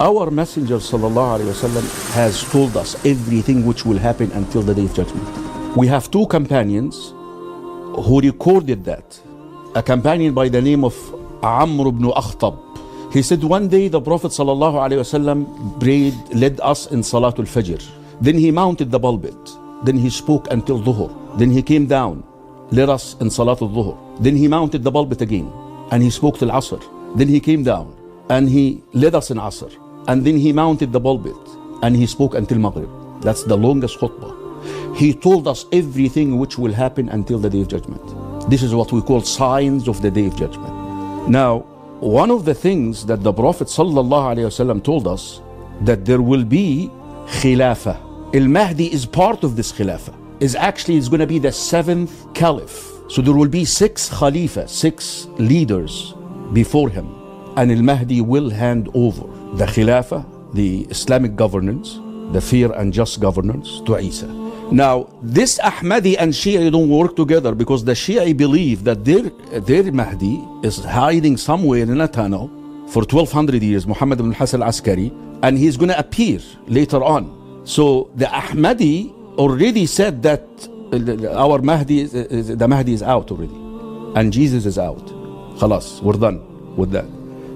Our Messenger ﷺ has told us everything which will happen until the Day of Judgment. We have two companions who recorded that. A companion by the name of Amr ibn Akhtab. He said one day the Prophet ﷺ prayed, led us in Salatul Fajr. Then he mounted the pulpit. Then he spoke until Dhuhr. Then he came down, led us in Salatul Dhuhr. Then he mounted the pulpit again and he spoke till Asr. Then he came down and he led us in Asr. And then he mounted the pulpit and he spoke until Maghrib. That's the longest khutbah. He told us everything which will happen until the Day of Judgment. This is what we call signs of the Day of Judgment. Now, one of the things that the Prophet ﷺ told us, that there will be khilafah. Al-Mahdi is part of this khilafah. Is going to be the 7th caliph. So there will be 6 khalifah, 6 leaders before him. And Al-Mahdi will hand over the khilafah, the Islamic governance, the fair and just governance, to Isa. Now, this Ahmadi and Shia don't work together, because the Shia believe that their Mahdi is hiding somewhere in a tunnel for 1200 years, Muhammad ibn Hassan al-Askari, and he's going to appear later on. So the Ahmadi already said that our Mahdi, the Mahdi is out already, and Jesus is out. Khalas, we're done with that.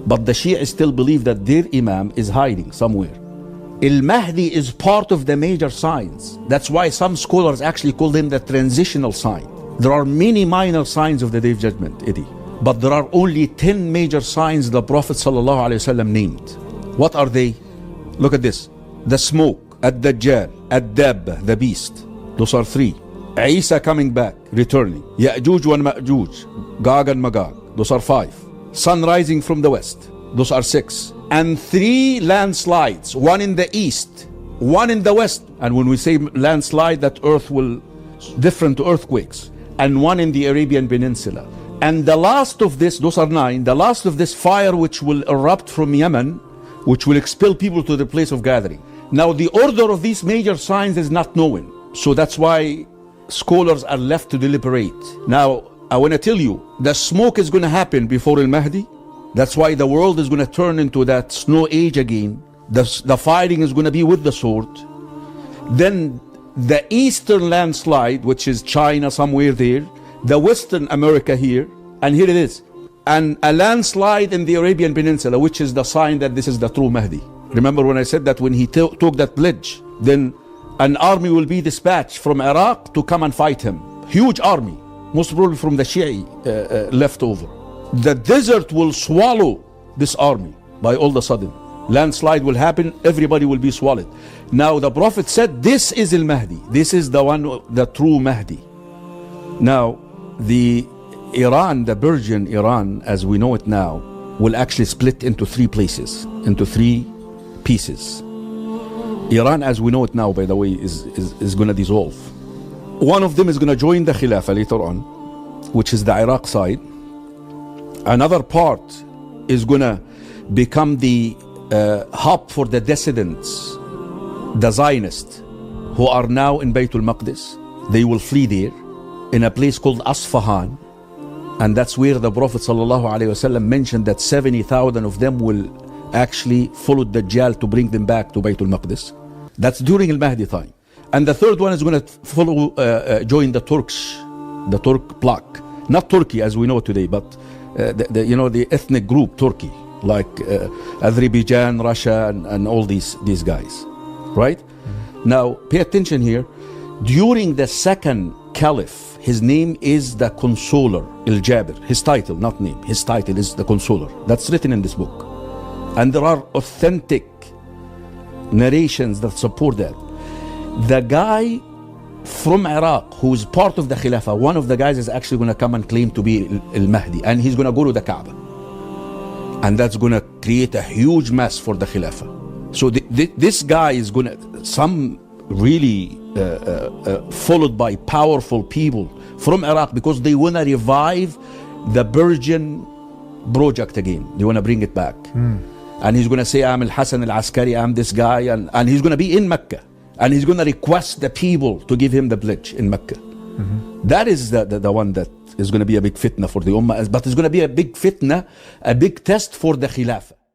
But the Shia still believe that their Imam is hiding somewhere. Al-Mahdi is part of the major signs. That's why some scholars actually call him the transitional sign. There are many minor signs of the Day of Judgment, Eddie, but there are only 10 major signs the Prophet ﷺ named. What are they? Look at this. The smoke, Ad-Dajjal, Ad-Dab, the beast. Those are 3. Isa coming back, returning. Ya'juj and Ma'juj, Gog and Magog. Those are 5. Sun rising from the west. Those are 6. And 3 landslides, one in the east, one in the west. And when we say landslide, that earth will, different to earthquakes. And one in the Arabian Peninsula. And the last of this, those are 9, the last of this fire which will erupt from Yemen, which will expel people to the place of gathering. Now the order of these major signs is not known. So that's why scholars are left to deliberate. Now, I want to tell you, the smoke is going to happen before Al-Mahdi. That's why the world is going to turn into that snow age again. The fighting is going to be with the sword. Then the eastern landslide, which is China somewhere there, the western America here, and here it is. And a landslide in the Arabian Peninsula, which is the sign that this is the true Mahdi. Remember when I said that when he took that pledge, then an army will be dispatched from Iraq to come and fight him. Huge army, most probably from the Shia leftover. The desert will swallow this army by all the sudden. Landslide will happen, everybody will be swallowed. Now the Prophet said, this is Al-Mahdi. This is the one, the true Mahdi. Now, the Iran, the Virgin Iran, as we know it now, will actually split into 3 places, into 3 pieces. Iran, as we know it now, by the way, is going to dissolve. One of them is going to join the Khilafah later on, which is the Iraq side. Another part is going to become the hub for the dissidents, the Zionists, who are now in Baytul Maqdis. They will flee there in a place called Asfahan. And that's where the Prophet ﷺ mentioned that 70,000 of them will actually follow Dajjal to bring them back to Baytul Maqdis. That's during Al-Mahdi time. And the third one is going to follow, join the Turks, the Turk bloc. Not Turkey as we know today, but the ethnic group Turkey, like Azerbaijan, Russia, and all these guys, right? Now, pay attention here. During the 2nd caliph, his name is the Consoler, Al-Jabir. His title, not name, his title is the Consoler. That's written in this book. And there are authentic narrations that support that. The guy from Iraq, who is part of the Khilafah, one of the guys is actually going to come and claim to be Al-Mahdi, and he's going to go to the Kaaba. And that's going to create a huge mess for the Khilafah. So this guy is going to, some really followed by powerful people from Iraq, because they want to revive the Virgin project again. They want to bring it back. And he's going to say, I'm Al-Hassan al-Askari, I'm this guy, and he's going to be in Mecca. And he's going to request the people to give him the pledge in Mecca. That is the one that is going to be a big fitna for the Ummah, but it's going to be a big fitna, a big test for the Khilafah.